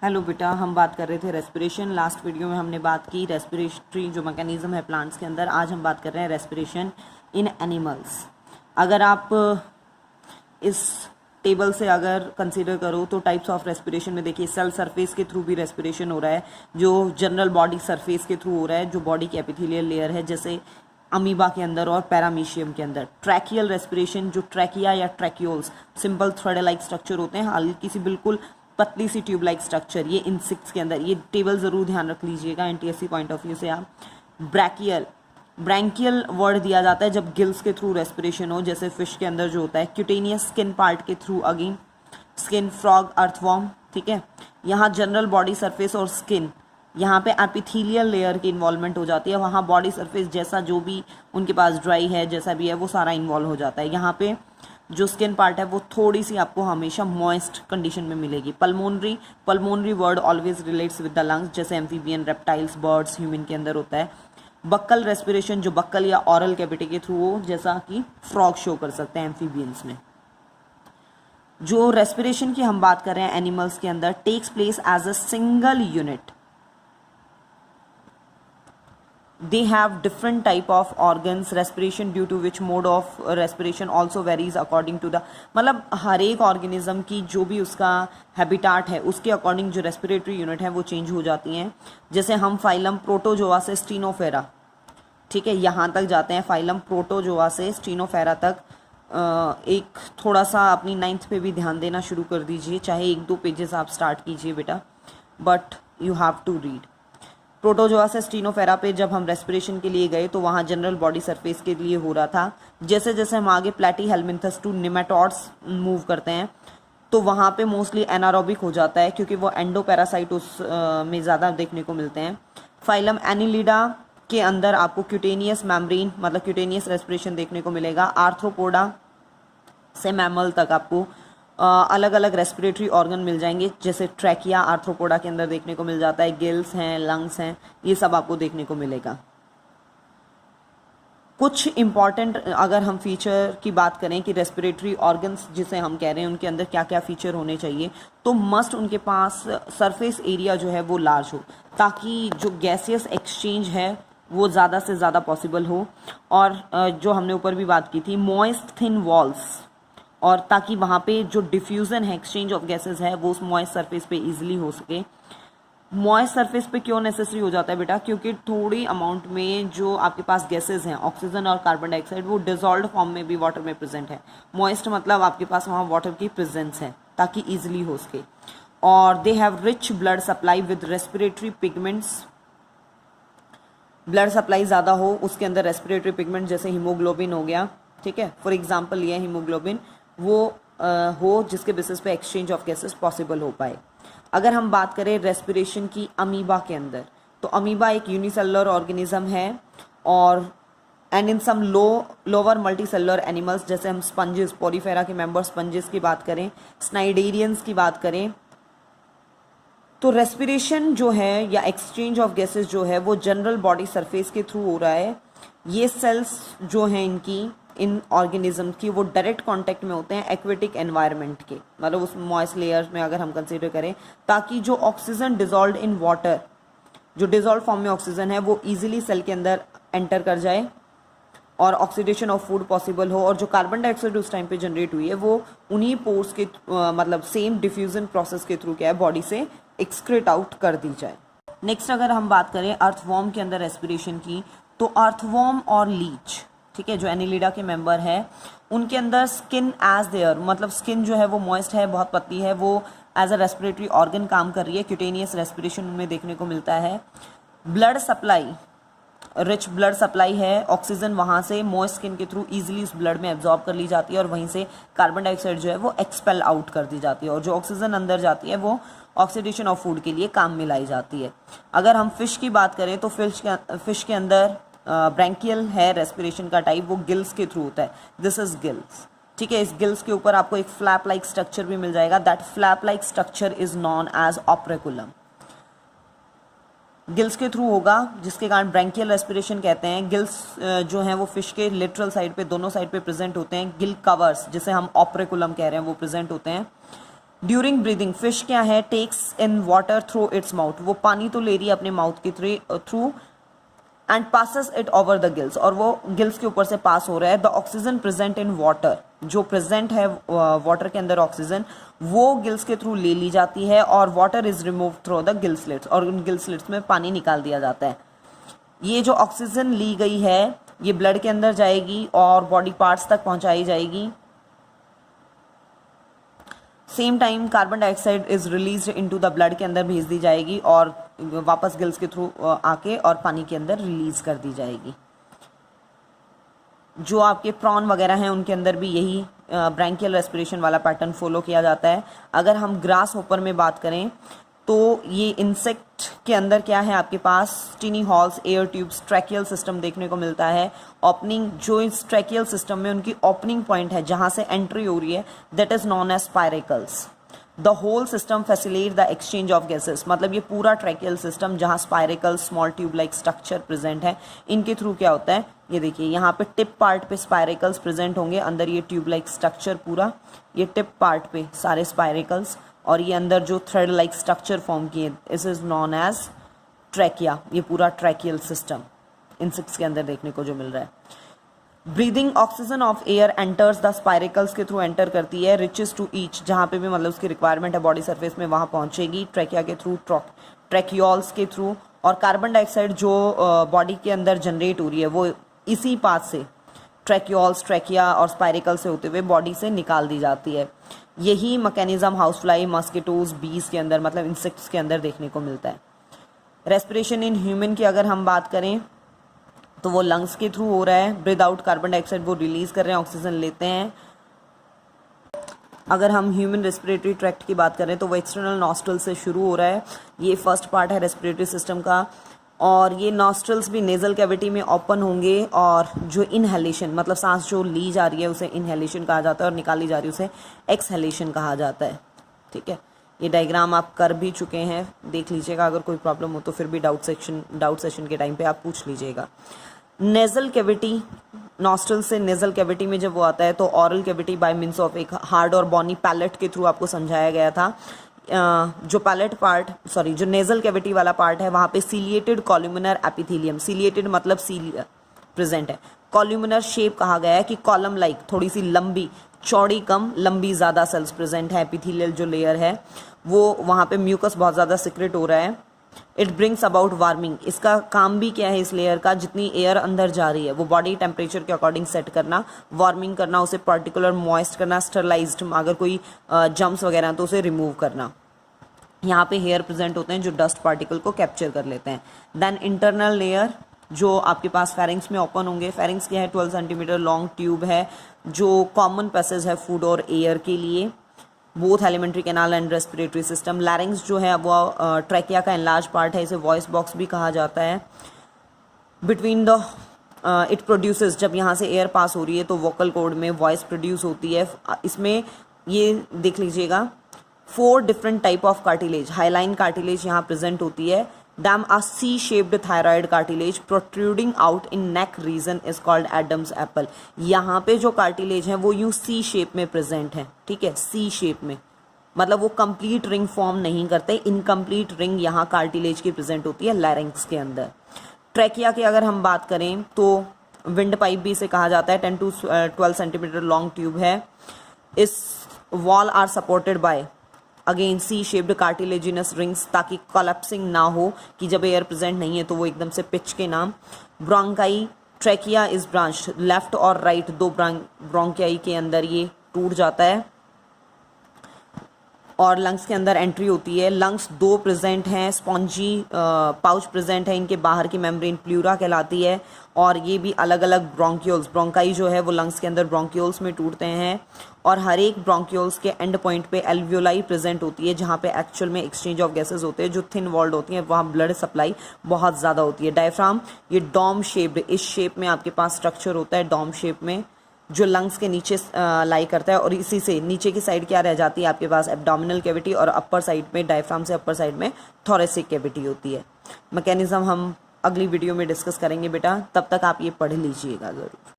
Hello बेटा, हम बात कर रहे थे रेस्पिरेशन। लास्ट वीडियो में हमने बात की रेस्पिरेटरी जो मैकेनिज्म है प्लांट्स के अंदर। आज हम बात कर रहे हैं रेस्पिरेशन इन एनिमल्स। अगर आप इस टेबल से अगर कंसीडर करो तो टाइप्स ऑफ रेस्पिरेशन में देखिए, सेल सरफेस के थ्रू भी रेस्पिरेशन हो रहा है, जो जनरल बॉडी सरफेस के थ्रू हो रहा है, जो बॉडी की एपिथेलियल लेयर है जैसे अमीबा के अंदर और पैरामीशियम के अंदर। ट्रैकियल रेस्पिरेशन, जो ट्रैकिया या tracheoles simple thread like structure होते हैं, हल्की सी बिल्कुल पतली सी ट्यूब लाइक स्ट्रक्चर, ये इंसेक्ट्स के अंदर। ये टेबल जरूर ध्यान रख लीजिएगा एनटीएससी पॉइंट ऑफ व्यू से। आप ब्रैकियल, ब्रैंकियल वर्ड दिया जाता है जब गिल्स के थ्रू रेस्पिरेशन हो, जैसे फिश के अंदर जो होता है। क्यूटेनियस, स्किन पार्ट के through, again skin, frog, earthworm, ठीक है। यहाँ जनरल बॉडी सरफेस और स्किन, यहाँ पे एपिथेलियल लेयर की इन्वॉल्वमेंट हो जाती है। वहाँ बॉडी सरफेस जैसा जो भी उनके पास ड्राई है, जैसा भी है, वो सारा इन्वॉल्व हो जाता है। यहाँ पे जो स्किन पार्ट है वो थोड़ी सी आपको हमेशा मॉइस्ट कंडीशन में मिलेगी। Pulmonary, pulmonary word always relates with the lungs, जैसे एम्फीबियन, रेप्टाइल्स, बर्ड्स, ह्यूमन के अंदर होता है। बक्कल रेस्पिरेशन, जो बक्कल या ऑरल कैविटी के थ्रू हो, जैसा कि फ्रॉग शो कर सकते हैं एम्फीबियंस में। जो रेस्पिरेशन की हम बात कर रहे हैं एनिमल्स के अंदर, takes place as a single unit. They have different type of organs, respiration due to which mode of respiration also varies according to the, मतलब हर एक ऑर्गेनिज्म की जो भी उसका हैबिटाट है उसके अकॉर्डिंग जो रेस्पिरेटरी यूनिट है वो चेंज हो जाती हैं। जैसे हम फाइलम प्रोटोजोआ से स्टीनोफेरा, ठीक है, यहाँ तक जाते हैं। फाइलम प्रोटोजोआ से स्टीनोफेरा तक एक थोड़ा सा अपनी 9th पे भी ध्यान देना शुरू कर दीजिए, चाहे 1-2 पेजेस आप स्टार्ट कीजिए बेटा, but you have to read. Protozoa से स्टीनोफेरा पे जब हम रेस्पिरेशन के लिए गए तो वहाँ जनरल बॉडी सरफेस के लिए हो रहा था। जैसे जैसे हम आगे प्लैटीहेल्मिन्थस टू निमेटोड्स मूव करते हैं तो वहाँ पे मोस्टली एनारोबिक हो जाता है, क्योंकि वो एंडोपैरासाइट उस में ज़्यादा देखने को मिलते हैं। फाइलम एनिलिडा के अंदर आपको क्यूटेनियस मेम्ब्रेन, मतलब क्यूटेनियस रेस्पिरेशन देखने को मिलेगा। आर्थ्रोपोडा से मैमल तक आपको अलग अलग रेस्पिरेटरी ऑर्गन मिल जाएंगे, जैसे ट्रैकिया आर्थ्रोपोडा के अंदर देखने को मिल जाता है, गिल्स हैं, लंग्स हैं, ये सब आपको देखने को मिलेगा। कुछ इंपॉर्टेंट अगर हम फीचर की बात करें कि रेस्पिरेटरी ऑर्गन्स जिसे हम कह रहे हैं उनके अंदर क्या क्या फीचर होने चाहिए, तो मस्ट उनके पास सरफेस एरिया जो है वो लार्ज हो, ताकि जो गैसियस एक्सचेंज है वो ज़्यादा से ज़्यादा पॉसिबल हो। और जो हमने ऊपर भी बात की थी, मॉइस्ट थिन वॉल्स, और ताकि वहाँ पे जो डिफ्यूज़न है, एक्सचेंज ऑफ गैसेस है, वो उस मॉइस्ट सरफेस पे इजीली हो सके। मॉइस्ट सरफेस पे क्यों नेसेसरी हो जाता है बेटा? क्योंकि थोड़ी अमाउंट में जो आपके पास गैसेस हैं, ऑक्सीजन और कार्बन डाइऑक्साइड, वो डिजॉल्व्ड फॉर्म में भी वाटर में प्रेजेंट है। मॉइस्ट मतलब आपके पास वहाँ वाटर की प्रेजेंस है ताकि ईजिली हो सके। और they have rich blood supply with respiratory pigments, blood supply ज़्यादा हो उसके अंदर रेस्पिरेटरी पिगमेंट, जैसे हीमोग्लोबिन हो गया, ठीक है, फॉर एग्जाम्पल ये हीमोग्लोबिन वो हो जिसके बेसिस पे एक्सचेंज ऑफ गैसेस पॉसिबल हो पाए। अगर हम बात करें रेस्पिरेशन की अमीबा के अंदर, तो अमीबा एक यूनिसेलुलर ऑर्गेनिज्म है, और and in some lower multicellular animals, जैसे हम स्पंजेस, पोरीफेरा के मेंबर स्पंजेस की बात करें, स्नाइडेरियंस की बात करें, तो रेस्पिरेशन जो है या एक्सचेंज ऑफ गैसेस जो है वो जनरल बॉडी सरफेस के थ्रू हो रहा है। ये सेल्स जो हैं इनकी, इन ऑर्गेनिज्म की, वो डायरेक्ट कांटेक्ट में होते हैं एक्वेटिक एनवायरनमेंट के, मतलब उस मॉइस्ट लेयर में अगर हम कंसीडर करें, ताकि जो ऑक्सीजन डिजॉल्व इन वाटर, जो डिजॉल्व फॉर्म में ऑक्सीजन है वो इजीली सेल के अंदर एंटर कर जाए और ऑक्सीडेशन ऑफ फूड पॉसिबल हो, और जो कार्बन डाइऑक्साइड उस टाइम पे जनरेट हुई है वो उन्हीं पोर्स के मतलब सेम डिफ्यूजन प्रोसेस के थ्रू क्या है बॉडी से एक्सक्रीट आउट कर दी जाए। नेक्स्ट अगर हम बात करें अर्थवॉर्म के अंदर रेस्पिरेशन की, तो अर्थवॉर्म और लीच, ठीक है, जो एनिलिडा के मेंबर है, उनके अंदर स्किन एज देयर, मतलब स्किन जो है वो मॉइस्ट है, बहुत पतली है, वो एज अ रेस्पिरेटरी ऑर्गन काम कर रही है। क्यूटेनियस रेस्पिरेशन उनमें देखने को मिलता है। Blood supply, rich blood supply है, ऑक्सीजन वहाँ से मॉइस्ट स्किन के थ्रू इजीली उस ब्लड में एब्जॉर्ब कर ली जाती है, और वहीं से कार्बन डाइऑक्साइड जो है वो एक्सपेल आउट कर दी जाती है, और जो ऑक्सीजन अंदर जाती है वो ऑक्सीडेशन ऑफ फूड के लिए काम में लाई जाती है। अगर हम फिश की बात करें तो फिश के अंदर ब्रैंकियल है रेस्पिरेशन का टाइप, वो गिल्स के थ्रू होता है। दिस इज गिल्स, ठीक है। इस गिल्स के ऊपर आपको एक फ्लैप लाइक स्ट्रक्चर भी मिल जाएगा। That flap like structure is known as operculum. Gills के थ्रू होगा, जिसके कारण ब्रैंकियल रेस्पिरेशन कहते हैं। गिल्स जो हैं वो फिश के लिटरल साइड पे, दोनों साइड पे प्रेजेंट होते हैं। गिल कवर्स, जिसे हम ऑपरेकुलम कह रहे हैं, वो प्रेजेंट होते हैं। ड्यूरिंग ब्रीदिंग फिश क्या है, takes in water through its mouth, वो पानी तो ले रही है अपने माउथ के through and passes it over the gills, और वो गिल्स के ऊपर से पास हो रहा है। The oxygen present in water, जो प्रेजेंट है वाटर के अंदर ऑक्सीजन, वो गिल्स के थ्रू ले ली जाती है और water is remove through the gill slits, और उन गिल स्लिट्स में पानी निकाल दिया जाता है। ये जो ऑक्सीजन ली गई है ये ब्लड के अंदर जाएगी और बॉडी पार्ट्स तक पहुंचाई जाएगी। Same time carbon dioxide is release into the blood के अंदर भेज दी जाएगी और वापस गिल्स के थ्रू आके और पानी के अंदर रिलीज कर दी जाएगी। जो आपके प्रॉन वगैरह हैं उनके अंदर भी यही ब्रैंकियल रेस्पिरेशन वाला पैटर्न फॉलो किया जाता है। अगर हम ग्रास होपर में बात करें तो ये इंसेक्ट के अंदर क्या है, आपके पास tiny holes, air tubes, tracheal system देखने को मिलता है। ओपनिंग, जो इस ट्रैकियल सिस्टम में उनकी ओपनिंग पॉइंट है जहाँ से एंट्री हो रही है, that is known as spiracles. The whole system facilitate the exchange of gases, मतलब ये पूरा ट्रैकियल सिस्टम जहाँ spiracle small tube like structure present है, इनके थ्रू क्या होता है, ये देखिए यहाँ पे टिप पार्ट पे स्पाइरेकल्स प्रेजेंट होंगे, अंदर ये ट्यूब लाइक स्ट्रक्चर पूरा, ये टिप पार्ट पे सारे स्पाइरेकल्स, और ये अंदर जो थ्रेड लाइक स्ट्रक्चर फॉर्म किए, this is known as trachea. ये पूरा ट्रैकियल सिस्टम इंसेक्ट्स के अंदर देखने को जो मिल रहा है। Breathing oxygen of air enters the spiracles के थ्रू एंटर करती है, रिचेस टू ईच, जहाँ पे भी मतलब उसकी रिक्वायरमेंट है बॉडी सरफेस में वहाँ पहुँचेगी, ट्रैकिया के थ्रू, ट्रैकियोल्स के थ्रू, और कार्बन डाइऑक्साइड जो बॉडी के अंदर जनरेट हो रही है वो इसी पाथ से ट्रैकियोल्स, ट्रैकिया और स्पाइरेकल से होते हुए बॉडी से निकाल दी जाती है। यही मैकेनिज्म हाउसफ्लाई, मस्किटोज, बीज के अंदर मतलब इंसेक्ट्स के अंदर देखने को मिलता है। रेस्पिरेशन इन ह्यूमन की अगर हम बात करें तो वो लंग्स के थ्रू हो रहा है, ब्रीद आउट कार्बन डाइऑक्साइड वो रिलीज कर रहे हैं, ऑक्सीजन लेते हैं। अगर हम ह्यूमन रेस्पिरेटरी ट्रैक्ट की बात करें तो वो एक्सटर्नल नॉस्ट्रल से शुरू हो रहा है, ये फर्स्ट पार्ट है रेस्पिरेटरी सिस्टम का, और ये नॉस्ट्रल्स भी नेजल कैविटी में ओपन होंगे, और जो इनहेलेशन मतलब सांस जो ली जा रही है उसे इनहेलेशन कहा जाता है और निकाली जा रही है उसे एक्सहेलेशन कहा जाता है। ठीक है, ये डायग्राम आप कर भी चुके हैं, देख लीजिएगा, अगर कोई प्रॉब्लम हो तो फिर भी डाउट सेशन के टाइम पे आप पूछ लीजिएगा। नेजल कैविटी, नॉस्ट्रल से नेजल कैविटी में जब वो आता है तो oral cavity by means of एक हार्ड और बॉनी पैलेट के थ्रू आपको समझाया गया था। जो पैलेट पार्ट, सॉरी जो नेजल कैविटी वाला पार्ट है वहाँ पे सीलिएटेड कॉल्यूमिनर एपिथेलियम, सीलिएटेड मतलब सील प्रेजेंट है, कॉल्यूमिनर शेप कहा गया है कि कॉलम लाइक, थोड़ी सी लंबी, चौड़ी कम, लंबी ज़्यादा सेल्स प्रेजेंट है, एपिथेलियल जो लेयर है वो, वहाँ पे म्यूकस बहुत ज़्यादा सिक्रेट हो रहा है। इट ब्रिंग्स अबाउट वार्मिंग, इसका काम भी क्या है इस लेयर का, जितनी एयर अंदर जा रही है वो बॉडी टेम्परेचर के अकॉर्डिंग सेट करना, वार्मिंग करना, उसे पर्टिकुलर मॉइस्ट करना, स्टरलाइज्ड, अगर कोई जम्स वगैरह हैं तो उसे रिमूव करना। यहाँ पे हेयर प्रेजेंट होते हैं जो डस्ट पार्टिकल को कैप्चर कर लेते हैं। देन इंटरनल लेयर जो आपके पास फेरिंग्स में ओपन होंगे, फेरिंग्स क्या है, 12 सेंटीमीटर लॉन्ग ट्यूब है जो कॉमन पैसेज है फूड और एयर के लिए, both alimentary canal and respiratory system. लैरिंग्स जो है वो ट्रैकिया का एनलार्ज पार्ट है, इसे वॉइस बॉक्स भी कहा जाता है। बिटवीन द इट प्रोड्यूसेस, जब यहाँ से एयर पास हो रही है तो वोकल कॉर्ड में वॉइस प्रोड्यूस होती है। इसमें ये देख लीजिएगा 4 different type of cartilage, highline cartilage यहाँ प्रेजेंट होती है। Them a C-shaped thyroid cartilage protruding out in neck region is called Adam's apple। यहाँ पे जो कार्टिलेज हैं वो यूं C शेप में प्रेजेंट है, ठीक है, C शेप में, मतलब वो कंप्लीट रिंग फॉर्म नहीं करते, इनकम्प्लीट रिंग यहाँ कार्टिलेज की प्रेजेंट होती है लैरिंक्स के अंदर। ट्रैकिया की अगर हम बात करें तो विंड पाइप भी इसे कहा जाता है, 10 to 12 सेंटीमीटर लॉन्ग ट्यूब है। इस wall are supported by again C shaped cartilaginous rings, ताकि कोलैप्सिंग ना हो कि जब एयर प्रेजेंट नहीं है तो वो एकदम से पिच के नाम। Bronchi, trachea is branch, left और राइट दो ब्रोंकियाई के अंदर ये टूट जाता है और लंग्स के अंदर एंट्री होती है। लंग्स 2 प्रेजेंट हैं, स्पॉन्जी पाउच प्रेजेंट है, इनके बाहर की मेम्ब्रेन प्लूरा कहलाती है, और ये भी अलग अलग ब्रोंक्यूल्स, ब्रोंकाई जो है वो लंग्स के अंदर ब्रोंक्यूल्स में टूटते हैं, और हर एक ब्रोंक्यूल्स के एंड पॉइंट पे एल्वियोलाई प्रेजेंट होती है जहाँ पे एक्चुअल में एक्सचेंज ऑफ गैसेज होते हैं, जो थिन वॉल्ड होती हैं, वहाँ ब्लड सप्लाई बहुत ज़्यादा होती है। डायफ्राम, ये डॉम शेप्ड, इस शेप में आपके पास स्ट्रक्चर होता है, डॉम शेप में, जो लंग्स के नीचे लाई करता है, और इसी से नीचे की साइड क्या रह जाती है आपके पास एब्डोमिनल कैविटी, और अपर साइड में डायफ्राम से अपर साइड में थोरेसिक कैविटी होती है। मैकेनिज्म हम अगली वीडियो में डिस्कस करेंगे बेटा, तब तक आप ये पढ़ लीजिएगा ज़रूर।